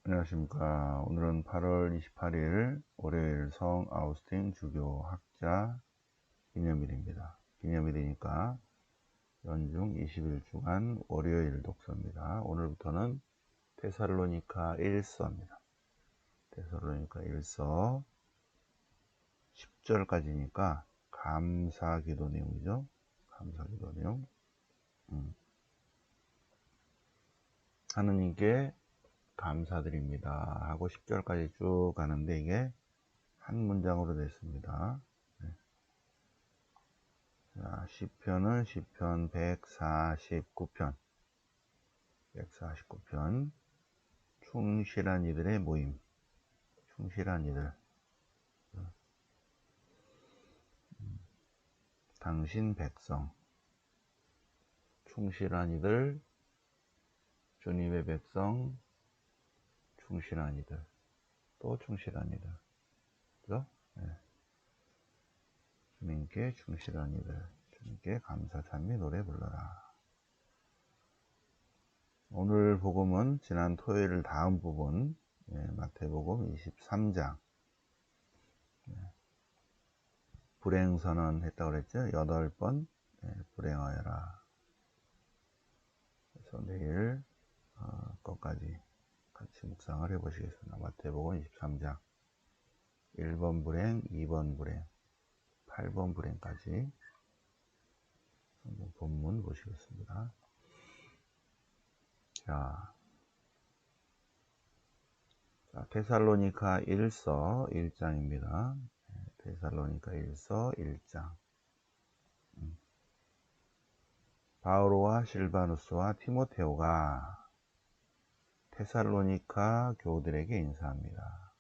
안녕하십니까. 오늘은 8월 28일 월요일 성 아우스틴 주교 학자 기념일입니다. 기념일이니까 연중 20일 주간 월요일 독서입니다. 오늘부터는 데살로니가 1서입니다. 데살로니가 1서 10절까지니까 감사기도 내용이죠. 감사기도 내용. 하느님께 감사드립니다 하고 10절까지 쭉 가는데 이게 한 문장으로 됐습니다. 자, 시편은 시편 149편 충실한 이들의 모임. 충실한 이들. 당신 백성. 충실한 이들. 주님의 백성. 충실한 이들. 또 충실한 이들. 그죠? 네. 주님께 충실한 이들. 주님께 감사 찬미 노래 불러라. 오늘 복음은 지난 토요일 다음 부분, 마태복음 23장. 불행선언 했다고 그랬죠? 8번 불행하여라. 그래서 내일 것까지 같이 묵상을 해보시겠습니다. 마태복음 23장 1번 불행, 2번 불행, 8번 불행까지 본문 보시겠습니다. 자, 데살로니가 1서 1장입니다. 데살로니가 1서 1장. 바오로와 실바누스와 티모테오가 데살로니가 교우들에게 인사합니다.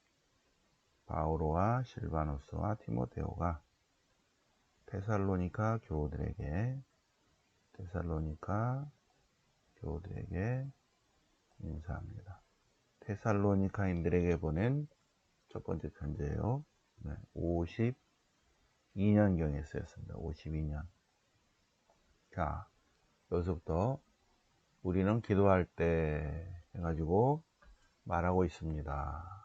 바오로와 실바누스와 티모테오가 데살로니가 교우들에게 인사합니다. 데살로니가인들에게 보낸 첫 번째 편지예요. 52년경에 쓰였습니다. 52년. 자, 여기서부터 우리는 기도할 때 해가지고 말하고 있습니다.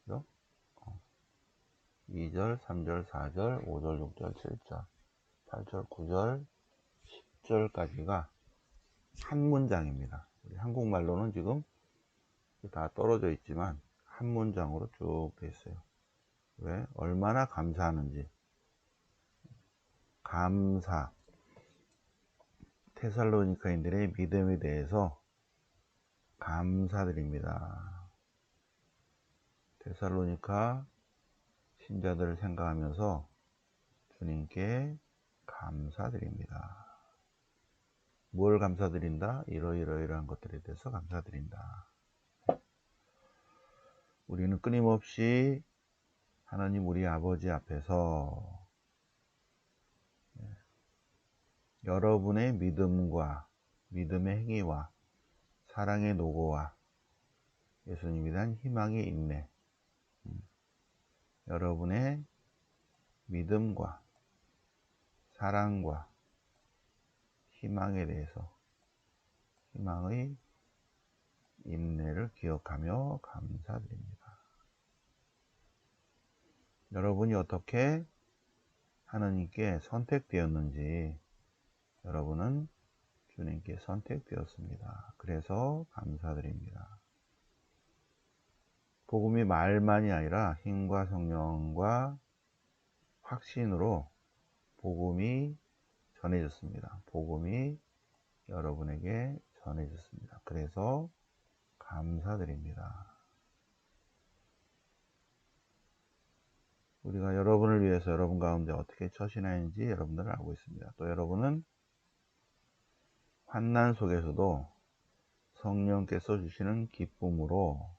그죠? 2절, 3절, 4절, 5절, 6절, 7절, 8절, 9절, 10절까지가 한 문장입니다. 한국말로는 지금 다 떨어져 있지만 한 문장으로 쭉 돼 있어요. 왜? 얼마나 감사하는지. 감사. 테살로니카인들의 믿음에 대해서 감사드립니다. 테살로니카 신자들을 생각하면서 주님께 감사드립니다. 뭘 감사드린다? 이러이러이러한 것들에 대해서 감사드린다. 우리는 끊임없이 하나님 우리 아버지 앞에서 여러분의 믿음과 믿음의 행위와 사랑의 노고와 예수님에 대한 희망의 인내, 여러분의 믿음과 사랑과 희망에 대해서 희망의 인내를 기억하며 감사드립니다. 여러분이 어떻게 하나님께 선택되었는지 여러분은 주님께 선택되었습니다. 그래서 감사드립니다. 복음이 말만이 아니라 힘과 성령과 확신으로 복음이 전해졌습니다. 복음이 여러분에게 전해졌습니다. 그래서 감사드립니다. 우리가 여러분을 위해서 여러분 가운데 어떻게 처신하는지 여러분들은 알고 있습니다. 또 여러분은 환난 속에서도 성령께서 주시는 기쁨으로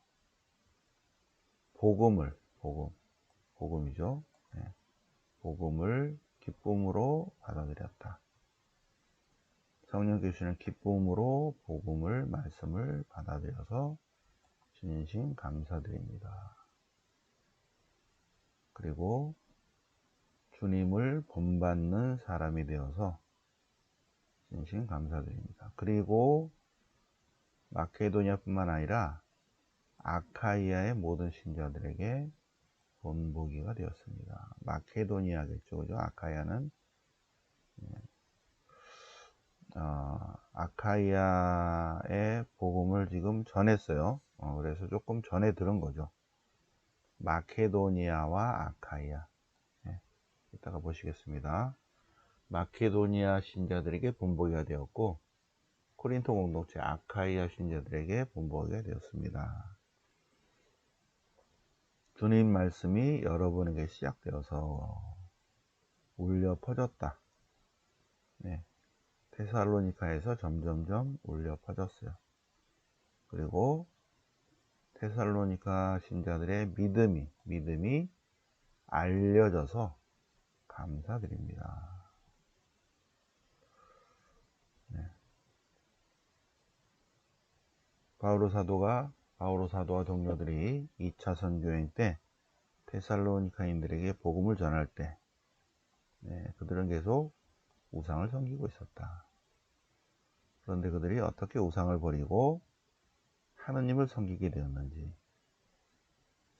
복음이죠. 복음을 기쁨으로 받아들였다. 성령께서 주시는 기쁨으로 복음을, 말씀을 받아들여서 진심 감사드립니다. 그리고 주님을 본받는 사람이 되어서 진심 감사드립니다. 그리고 마케도니아뿐만 아니라 아카이아의 모든 신자들에게 본보기가 되었습니다. 마케도니아겠죠, 그죠? 아카이아는 아카이아의 복음을 지금 전했어요. 그래서 조금 전에 들은 거죠. 마케도니아와 아카이아. 네, 이따가 보시겠습니다. 마케도니아 신자들에게 본보기가 되었고, 코린토 공동체 아카이아 신자들에게 본보기가 되었습니다. 주님 말씀이 여러분에게 시작되어서 울려 퍼졌다. 네, 테살로니카에서 점점점 울려 퍼졌어요. 그리고 테살로니카 신자들의 믿음이 알려져서 감사드립니다. 네. 바오로 사도와 동료들이 2차 선교행 때 테살로니카인들에게 복음을 전할 때 그들은 계속 우상을 섬기고 있었다. 그런데 그들이 어떻게 우상을 버리고 하느님을 섬기게 되었는지,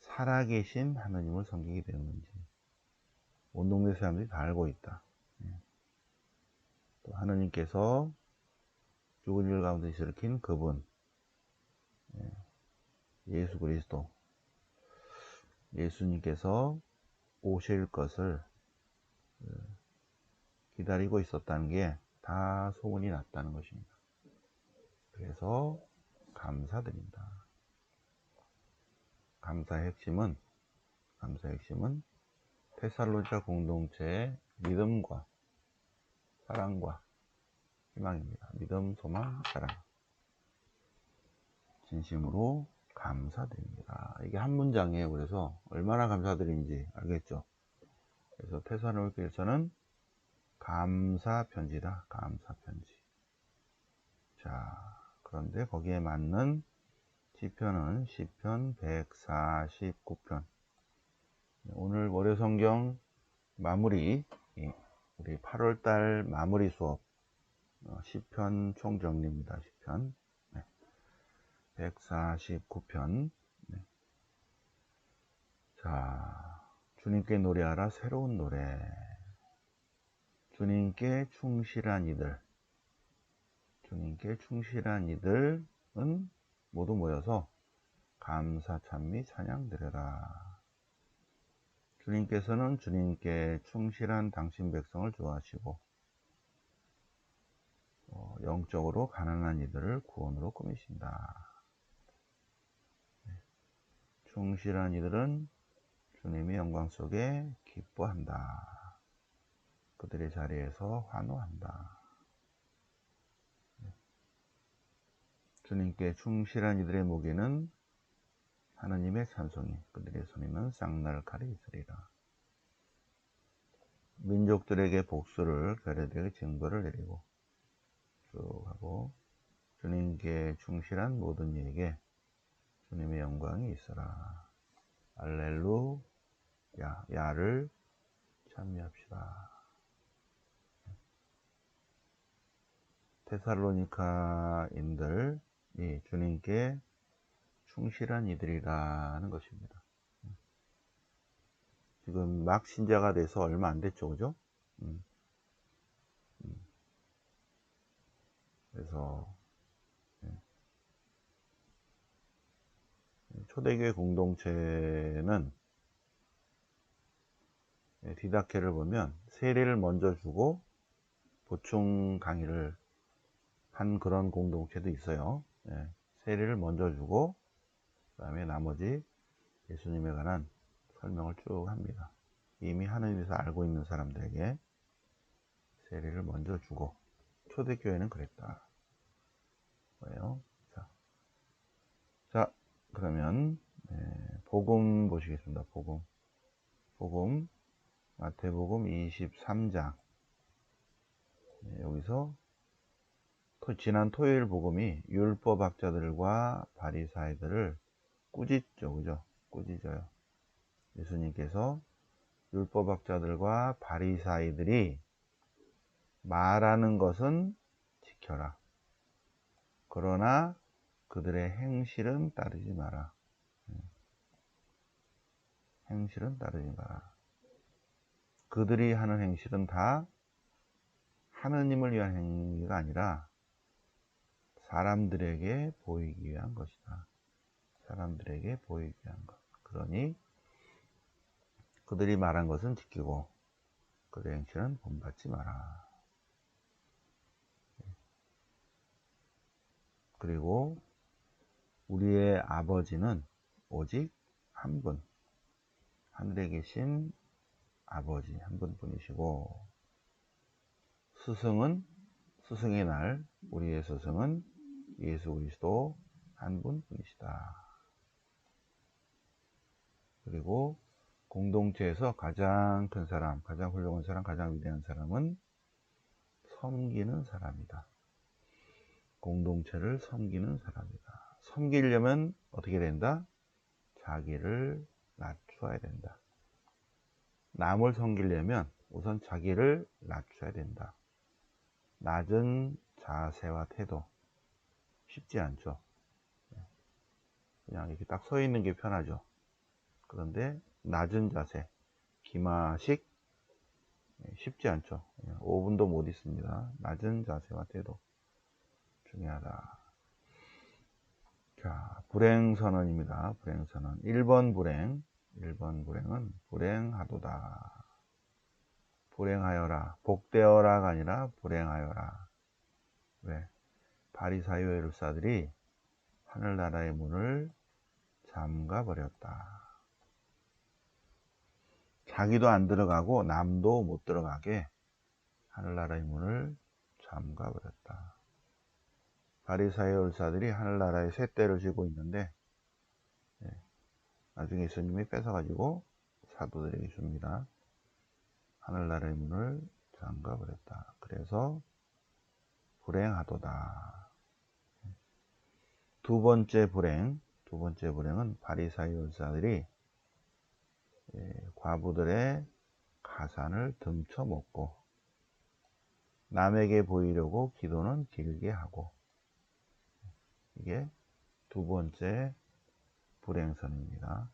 살아계신 하느님을 섬기게 되었는지 온 동네 사람들이 다 알고 있다. 또 하느님께서 죽은 일 가운데 일으킨 그분, 예수 그리스도, 예수님께서 오실 것을 기다리고 있었다는 게 다 소문이 났다는 것입니다. 그래서 감사드린다. 감사의 핵심은 테살로니가 공동체의 믿음과 사랑과 희망입니다. 믿음, 소망, 사랑. 진심으로 감사드립니다. 이게 한 문장이에요. 그래서 얼마나 감사드린지 알겠죠? 그래서 테살로니가에서는 감사 편지다. 감사 편지. 자, 그런데 거기에 맞는 시편은 시편 149편. 오늘 월요 성경 마무리, 우리 8월달 마무리 수업 시편 총정리입니다. 시편 149편. 자, 주님께 노래하라 새로운 노래. 주님께 충실한 이들은 모두 모여서 감사 찬미 찬양 드려라. 주님께서는 주님께 충실한 당신 백성을 좋아하시고 영적으로 가난한 이들을 구원으로 꾸미신다. 충실한 이들은 주님의 영광 속에 기뻐한다. 그들의 자리에서 환호한다. 주님께 충실한 이들의 목에는 하느님의 찬송이, 그들의 손에는 쌍날 칼이 있으리라. 민족들에게 복수를, 괴뢰들에게 징벌을 내리고 쭉 하고, 주님께 충실한 모든 이에게 주님의 영광이 있어라. 알렐루야, 야를 찬미합시다. 테살로니카인들이 주님께 충실한 이들이라는 것입니다. 지금 막 신자가 돼서 얼마 안 됐죠, 그죠? 그래서 초대교회 공동체는 디다케를 보면 세례를 먼저 주고 보충 강의를 한 그런 공동체도 있어요. 세례를 먼저 주고 그 다음에 나머지 예수님에 관한 설명을 쭉 합니다. 이미 하느님에서 알고 있는 사람들에게 세례를 먼저 주고, 초대교회는 그랬다. 뭐예요? 자, 그러면 복음 보시겠습니다. 복음 마태복음 23장. 여기서 지난 토요일 복음이 율법학자들과 바리사이들을 꾸짖죠, 그죠? 꾸짖어요. 예수님께서 율법학자들과 바리사이들이 말하는 것은 지켜라. 그러나 그들의 행실은 따르지 마라. 행실은 따르지 마라. 그들이 하는 행실은 다 하느님을 위한 행위가 아니라 사람들에게 보이기 위한 것이다. 사람들에게 보이기 위한 것. 그러니 그들이 말한 것은 지키고 그들의 행실은 본받지 마라. 그리고 우리의 아버지는 오직 한 분, 하늘에 계신 아버지 한 분뿐이시고, 스승의 날 우리의 스승은 예수 그리스도 한 분뿐이시다. 그리고 공동체에서 가장 큰 사람, 가장 훌륭한 사람, 가장 위대한 사람은 섬기는 사람이다. 공동체를 섬기는 사람이다. 섬기려면 어떻게 된다? 자기를 낮춰야 된다. 남을 섬기려면 우선 자기를 낮춰야 된다. 낮은 자세와 태도. 쉽지 않죠. 그냥 이렇게 딱 서 있는 게 편하죠. 그런데 낮은 자세, 기마식, 쉽지 않죠. 5분도 못 있습니다. 낮은 자세와 태도 중요하다. 자, 불행선언입니다. 불행선언. 1번 불행은 불행하도다. 불행하여라. 복되어라가 아니라 불행하여라. 왜? 바리사요 율사들이 하늘나라의 문을 잠가버렸다. 자기도 안 들어가고 남도 못 들어가게 하늘나라의 문을 잠가버렸다. 바리사요 율사들이 하늘나라의 쇳대를 쥐고 있는데 나중에 예수님이 뺏어가지고 사도들에게 줍니다. 하늘나라의 문을 잠가버렸다. 그래서 불행하도다. 두 번째 불행은 바리사요 율사들이 과부들의 가산을 듬쳐먹고 남에게 보이려고 기도는 길게 하고, 이게 두 번째 불행선입니다.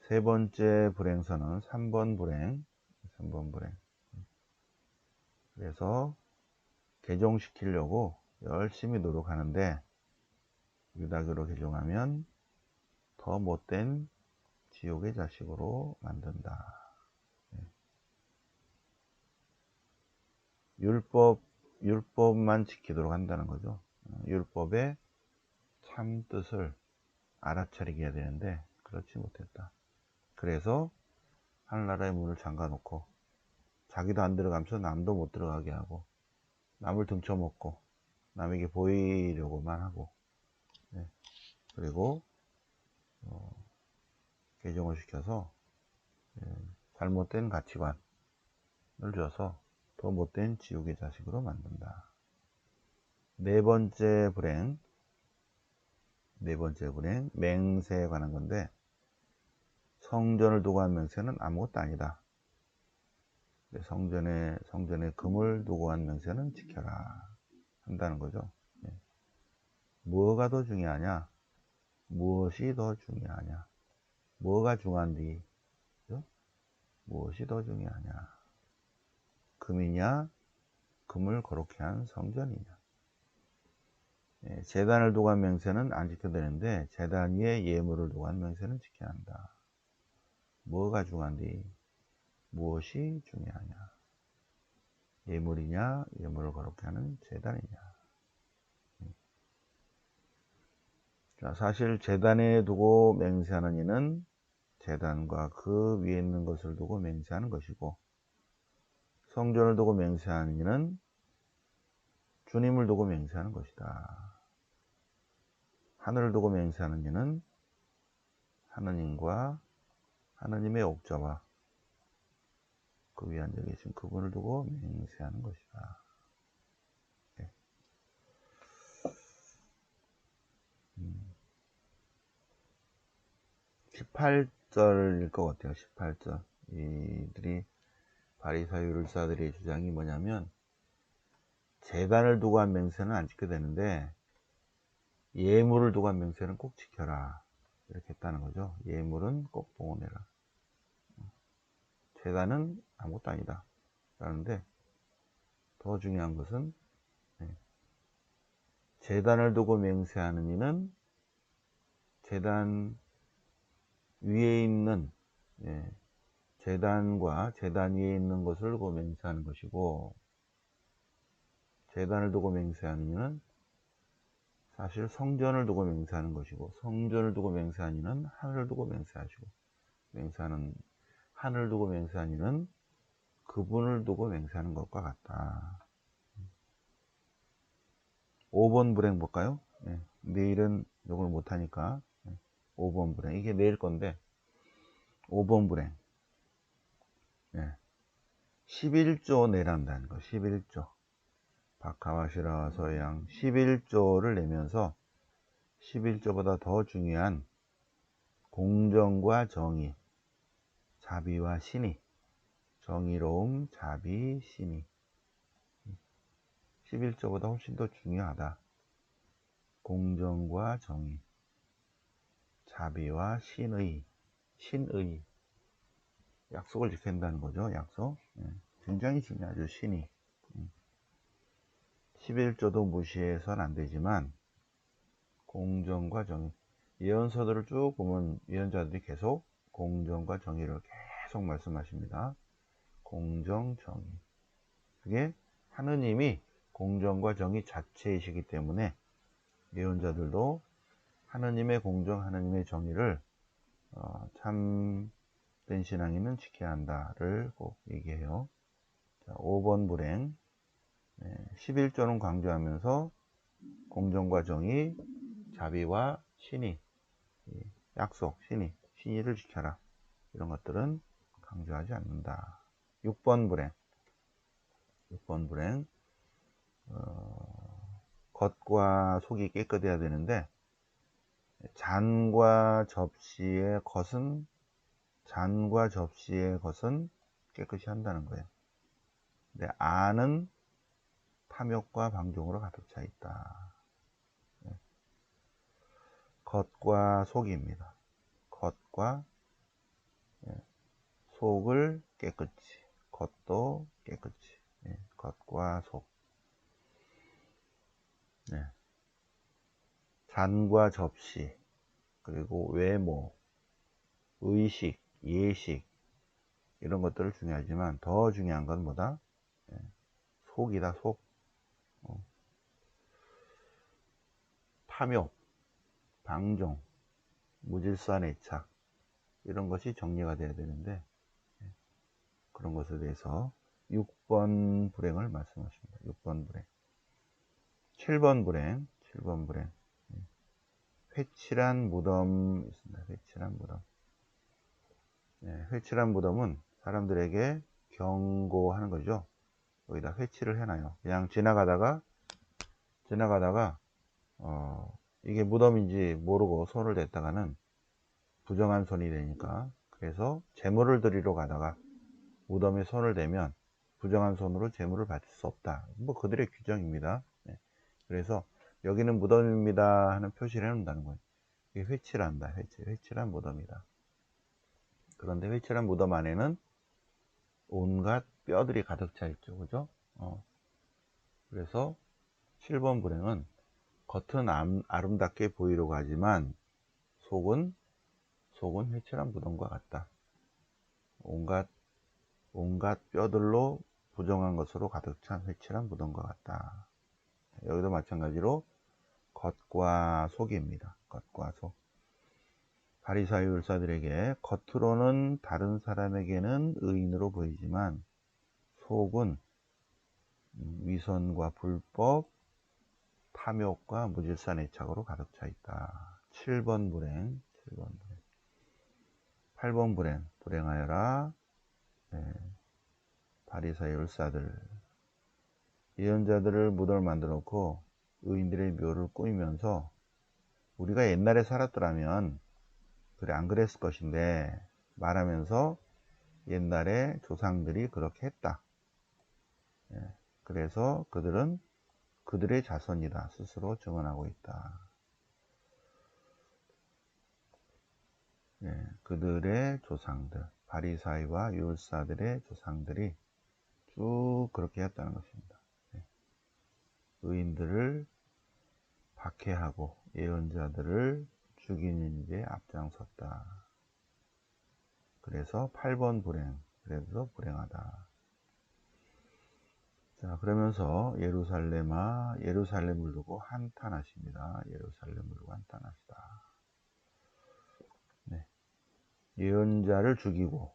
세 번째 불행선은 3번 불행. 그래서 개종시키려고 열심히 노력하는데 유다교로 개종하면 더 못된 지옥의 자식으로 만든다. 율법만 지키도록 한다는 거죠. 율법의 참 뜻을 알아차리게 해야 되는데 그렇지 못했다. 그래서 하늘나라의 문을 잠가놓고 자기도 안 들어가면서 남도 못 들어가게 하고 남을 등쳐먹고 남에게 보이려고만 하고, 그리고 개종을 시켜서 잘못된 가치관을 줘서 더 못된 지옥의 자식으로 만든다. 네 번째 불행, 맹세에 관한 건데, 성전을 두고 한 맹세는 아무것도 아니다. 성전에 금을 두고 한 맹세는 지켜라 한다는 거죠. 뭐가 더 중요하냐? 무엇이 더 중요하냐? 뭐가 중요한디? 무엇이 더 중요하냐? 금이냐? 금을 거룩해 한 성전이냐? 제단을 두고 한 맹세는 안 지켜야 되는데 제단 위에 예물을 두고 한 맹세는 지켜야 한다. 뭐가 중요한디? 무엇이 중요하냐? 예물이냐? 예물을 거룩해 하는 제단이냐? 자, 사실 제단에 두고 맹세하는 이는 제단과 그 위에 있는 것을 두고 맹세하는 것이고, 성전을 두고 맹세하는 이는 주님을 두고 맹세하는 것이다. 하늘을 두고 맹세하는 이는 하느님과 하느님의 옥좌와 그 위에 앉아 계신 그분을 두고 맹세하는 것이다. 18절일 것 같아요. 18절. 이들이 바리사요 율사들의 주장이 뭐냐면, 제단을 두고 한 맹세는 안 지켜야 되는데 예물을 두고 한 맹세는 꼭 지켜라, 이렇게 했다는 거죠. 예물은 꼭 봉헌해라. 재단은 아무것도 아니다 라는데, 더 중요한 것은 재단을 두고 맹세하는 이는 재단 위에 있는 재단과 재단 위에 있는 것을 두고 맹세하는 것이고, 재단을 두고 맹세하는 이는 사실 성전을 두고 맹세하는 것이고, 성전을 두고 맹세하는 이는 하늘을 두고 맹세하시고, 하늘을 두고 맹세하는 이는 그분을 두고 맹세하는 것과 같다. 5번 불행 볼까요? 내일은 이걸 못하니까 5번 불행, 이게 내일 건데, 5번 불행 11조 내란다는 거. 11조 박하와시라 서양 11조를 내면서 11조보다 더 중요한 공정과 정의, 자비와 신의, 정의로움, 자비, 신의, 11조보다 훨씬 더 중요하다. 공정과 정의, 자비와 신의, 약속을 지킨다는 거죠. 약속. 굉장히 중요하죠. 신의. 11조도 무시해서는 안 되지만, 공정과 정의, 예언서들을 쭉 보면 예언자들이 계속 공정과 정의를 계속 말씀하십니다. 공정, 정의. 그게 하느님이 공정과 정의 자체이시기 때문에 예언자들도 하느님의 공정, 하느님의 정의를 참된 신앙인은 지켜야 한다를 꼭 얘기해요. 자, 5번 불행 11조는 강조하면서 공정과 정의, 자비와 신의, 약속, 신의를 지켜라, 이런 것들은 강조하지 않는다. 6번 불행 겉과 속이 깨끗해야 되는데, 잔과 접시의 겉은 깨끗이 한다는 거예요. 근데 안은 탐욕과 방종으로 가득 차 있다. 겉과 속입니다. 겉과 속을 깨끗이, 겉도 깨끗이, 겉과 속. 잔과 접시, 그리고 외모, 의식, 예식, 이런 것들을 중요하지만 더 중요한 건 뭐다? 속이다. 속. 탐욕, 방종, 무질서한 애착, 이런 것이 정리가 돼야 되는데, 그런 것에 대해서 6번 불행을 말씀하십니다. 6번 불행. 7번 불행 회칠한 무덤 있습니다. 회칠한 무덤. 회칠한 무덤은 사람들에게 경고하는 거죠. 여기다 회칠을 해놔요. 그냥 지나가다가 이게 무덤인지 모르고 손을 댔다가는 부정한 손이 되니까, 그래서 재물을 드리러 가다가 무덤에 손을 대면 부정한 손으로 재물을 받을 수 없다. 뭐 그들의 규정입니다. 그래서 여기는 무덤입니다 하는 표시를 해놓는다는 거예요. 이게 회칠한다. 회칠한 무덤이다. 그런데 회칠한 무덤 안에는 온갖 뼈들이 가득 차 있죠. 그죠? 그래서 7번 불행은 겉은 아름답게 보이려고 하지만 속은 회칠한 무덤과 같다. 온갖 뼈들로 부정한 것으로 가득 찬 회칠한 무덤과 같다. 여기도 마찬가지로 겉과 속입니다. 겉과 속. 바리사의 율사들에게 겉으로는 다른 사람에게는 의인으로 보이지만 속은 위선과 불법, 탐욕과 무질서한 애착으로 가득 차 있다. 7번 불행. 8번 불행하여라. 바리사의 율사들, 예언자들을 무덤을 만들어 놓고 의인들의 묘를 꾸미면서, 우리가 옛날에 살았더라면 그래 안 그랬을 것인데 말하면서 옛날에 조상들이 그렇게 했다. 그래서 그들은 그들의 자손이다 스스로 증언하고 있다. 그들의 조상들, 바리사이와 율사들의 조상들이 쭉 그렇게 했다는 것입니다. 의인들을 박해하고 예언자들을 죽이는 일에 앞장섰다. 그래서 8번 불행, 그래서 불행하다. 자, 그러면서 예루살렘아, 예루살렘을 두고 한탄하십니다. 예루살렘을 두고 한탄하시다. 네. 예언자를 죽이고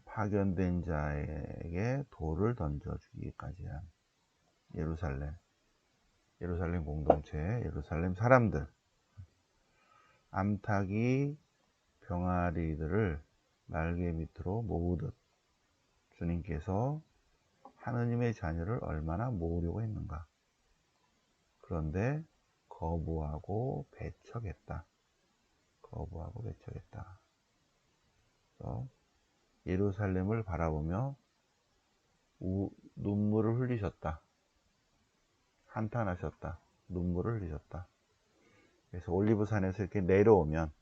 파견된 자에게 돌을 던져 주기까지 한 예루살렘 공동체, 예루살렘 사람들, 암탉이 병아리들을 날개 밑으로 모으듯 주님께서 하느님의 자녀를 얼마나 모으려고 했는가. 그런데 거부하고 배척했다. 그래서 예루살렘을 바라보며 눈물을 흘리셨다. 한탄하셨다. 눈물을 흘리셨다. 그래서 올리브산에서 이렇게 내려오면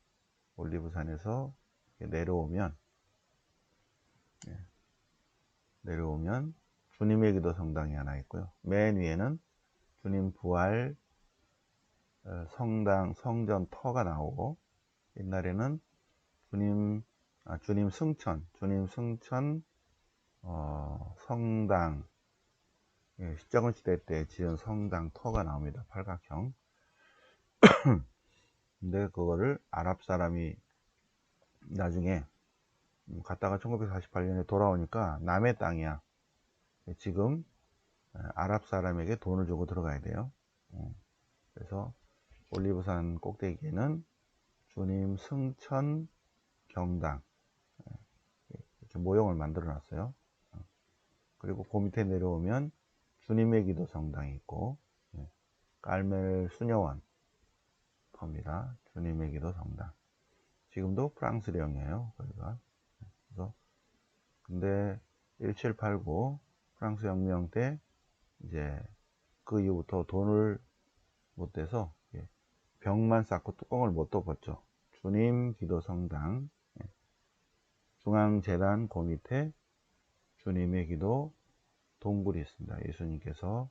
주님의 기도 성당이 하나 있고요. 맨 위에는 주님 부활 성전 터가 나오고, 옛날에는 주님 승천 성당, 십자군 시대 때 지은 성당 터가 나옵니다. 팔각형. 근데 그거를 아랍 사람이 나중에 갔다가 1948년에 돌아오니까 남의 땅이야. 지금 아랍 사람에게 돈을 주고 들어가야 돼요. 그래서 올리브산 꼭대기에는 주님 승천 경당 이렇게 모형을 만들어 놨어요. 그리고 그 밑에 내려오면 주님의 기도 성당이 있고, 깔멜 수녀원 터입니다. 주님의 기도 성당. 지금도 프랑스령이에요. 거기가. 그래서 근데 1789 프랑스 혁명 때 이제 그 이후부터 돈을 못 대서 벽만 쌓고 뚜껑을 못 덮었죠. 주님 기도 성당, 중앙재단 그 밑에 주님의 기도 동굴이 있습니다. 예수님께서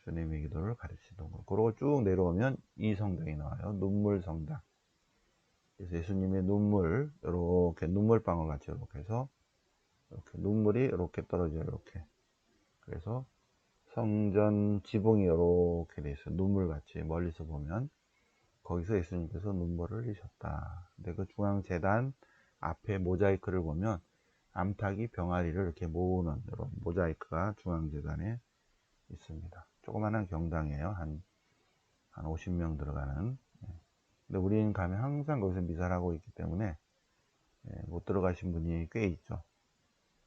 주님의 기도를 가르치신 동굴. 그러고 쭉 내려오면 이 성당이 나와요. 눈물 성당. 그래서 예수님의 눈물, 이렇게 눈물방울 같이 이렇게 해서 이렇게 눈물이 이렇게 떨어져요. 이렇게. 그래서 성전 지붕이 이렇게 돼 있어요. 눈물같이 멀리서 보면. 거기서 예수님께서 눈물을 흘리셨다. 근데 그 중앙재단 앞에 모자이크를 보면 암탉이 병아리를 이렇게 모으는 이런 모자이크가 중앙재단에 있습니다. 조그마한 경당이에요. 한 50명 들어가는. 근데 우리는 가면 항상 거기서 미사를 하고 있기 때문에 못 들어가신 분이 꽤 있죠.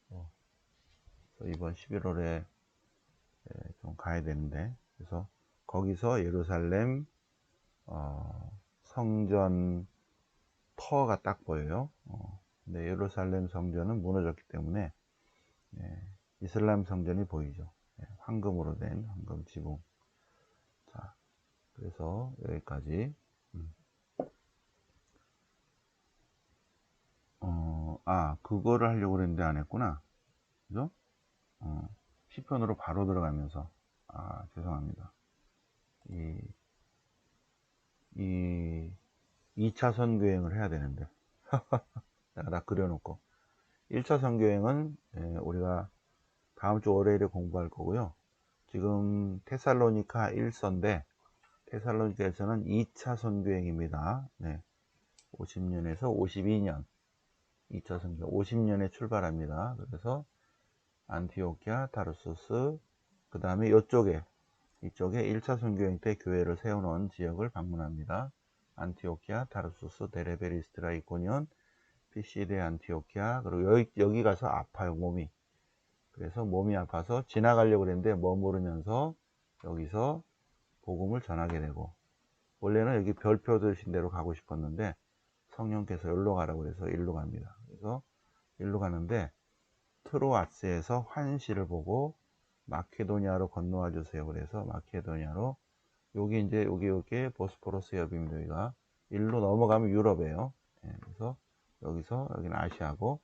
그래서 이번 11월에 좀 가야 되는데, 그래서 거기서 예루살렘 성전 터가 딱 보여요. 근데 예루살렘 성전은 무너졌기 때문에 이슬람 성전이 보이죠. 황금으로 된 황금 지붕. 자, 그래서 여기까지. 그거를 하려고 그랬는데 안 했구나. 그죠? 시편으로 바로 들어가면서, 죄송합니다. 이 2차 선교행을 해야 되는데 내가 다 그려놓고, 1차 선교행은 우리가 다음 주 월요일에 공부할 거고요. 지금 테살로니카 1서인데 테살로니카에서는 2차 선교행입니다. 50년에서 52년 2차 선교, 50년에 출발합니다. 그래서 안티오키아, 다르수스, 그 다음에 이쪽에 1차 선교행 때 교회를 세워놓은 지역을 방문합니다. 안티오키아, 다르수스, 데레베리스트라, 이코니온, 피시데, 안티오키아. 그리고 여기 가서 아파요, 몸이. 그래서 몸이 아파서 지나가려고 그랬는데 머무르면서 여기서 복음을 전하게 되고, 원래는 여기 별표 드신 대로 가고 싶었는데 성령께서 여기로 가라고 해서 일로 갑니다. 그래서 일로 가는데 트로아스에서 환시를 보고 마케도니아로 건너와 주세요. 그래서 마케도니아로, 여기 이제 여기 보스포러스 협입니다. 여기가 일로 넘어가면 유럽이에요. 그래서 여기서 여기는 아시아고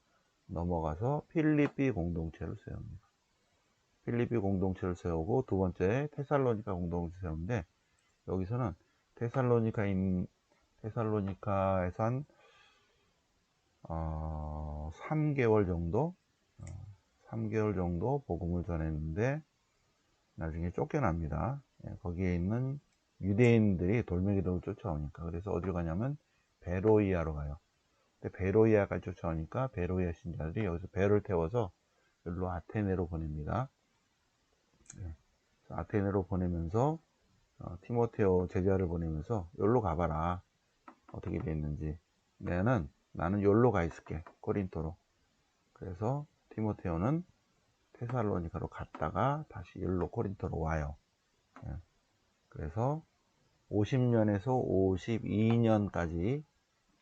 넘어가서 필리핀 공동체를 세웁니다. 필리핀 공동체를 세우고 두 번째 테살로니카 공동체를 세우는데 여기서는 테살로니카에서 한 3개월 정도 3개월 정도 복음을 전했는데 나중에 쫓겨납니다. 거기에 있는 유대인들이 돌멩이들을 쫓아오니까. 그래서 어디로 가냐면 베로이아로 가요. 근데 베로이아까지 쫓아오니까 베로이아 신자들이 여기서 배를 태워서 여기로 아테네로 보냅니다. 아테네로 보내면서 티모테오 제자를 보내면서 여기로 가봐라. 어떻게 됐는지. 나는 여기로 가 있을게. 코린토로. 그래서 티모테오는 테살로니카로 갔다가 다시 여기로 코린토로 와요. 그래서 50년에서 52년까지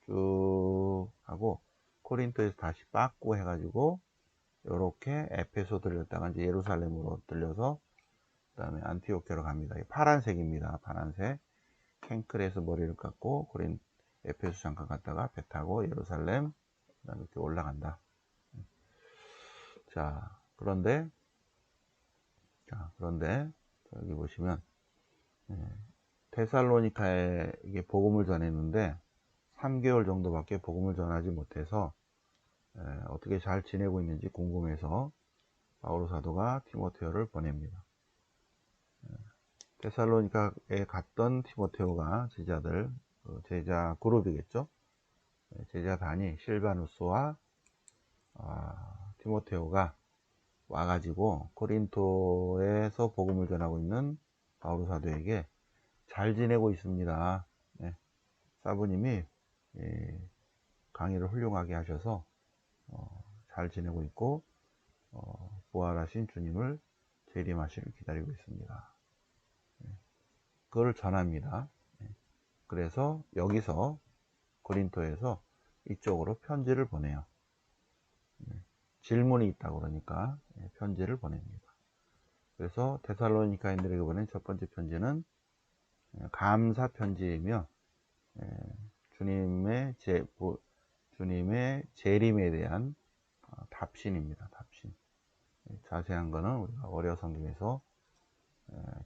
쭉 하고 코린토에서 다시 빠꾸 해가지고 요렇게 에페소 들렸다가 이제 예루살렘으로 들려서 그 다음에 안티오케로 갑니다. 파란색입니다. 파란색. 캔클에서 머리를 깎고 에페소 잠깐 갔다가 배 타고 예루살렘 그 다음에 이렇게 올라간다. 그런데 여기 보시면 데살로니카에 이게 복음을 전했는데 3개월 정도밖에 복음을 전하지 못해서 어떻게 잘 지내고 있는지 궁금해서 바오로 사도가 티모테오를 보냅니다. 데살로니카에 갔던 티모테오가 제자 그룹이겠죠. 제자단이 실바누스와 티모테오가 와가지고 코린토에서 복음을 전하고 있는 바오로 사도에게 잘 지내고 있습니다. 사부님이 강의를 훌륭하게 하셔서 잘 지내고 있고 부활하신 주님을 재림하시를 기다리고 있습니다. 그걸 전합니다. 그래서 여기서 고린토에서 이쪽으로 편지를 보내요. 질문이 있다 그러니까 편지를 보냅니다. 그래서 데살로니카인들에게 보낸 첫 번째 편지는 감사 편지이며 주님의 재림에 대한 답신입니다. 답신. 자세한 거는 우리가 어려 성경에서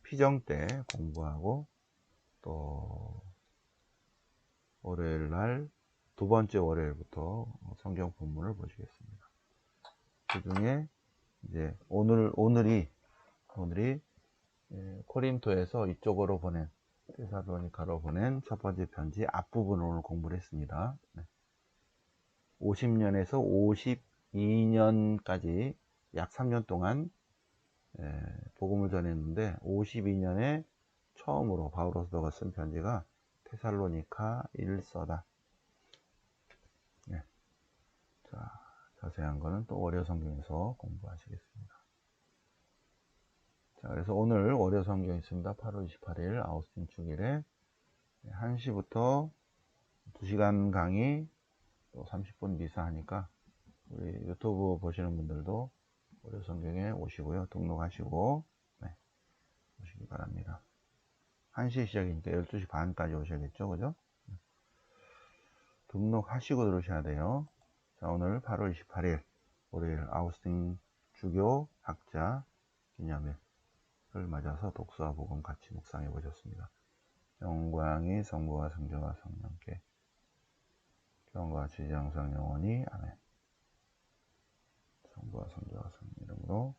피정 때 공부하고 또 월요일 날 두 번째 월요일부터 성경 본문을 보시겠습니다. 그 중에 이제 오늘이 코린토에서 이쪽으로 보낸 데살로니카로 보낸 첫 번째 편지 앞부분을 오늘 공부를 했습니다. 50년에서 52년까지 약 3년 동안 복음을 전했는데 52년에 처음으로 바오로 사도가 쓴 편지가 테살로니카 1서다. 자세한 거는 또 월요 성경에서 공부하시겠습니다. 그래서 오늘 월요 성경 있습니다. 8월 28일 아우스틴 축일에 1시부터 2시간 강의 또 30분 미사 하니까 우리 유튜브 보시는 분들도 월요 성경에 오시고요. 등록하시고 오시기 바랍니다. 1시 시작이니까 12시 반까지 오셔야겠죠. 그죠? 등록하시고 들어오셔야 돼요. 자, 오늘 8월 28일 월요일 아우스틴 주교 학자 기념일을 맞아서 독서와 복음 같이 묵상해 보셨습니다. 영광이 성부와 성자와 성령께 영광과 지지 항상 영원히 아멘. 성부와 성자와 성령 이름으로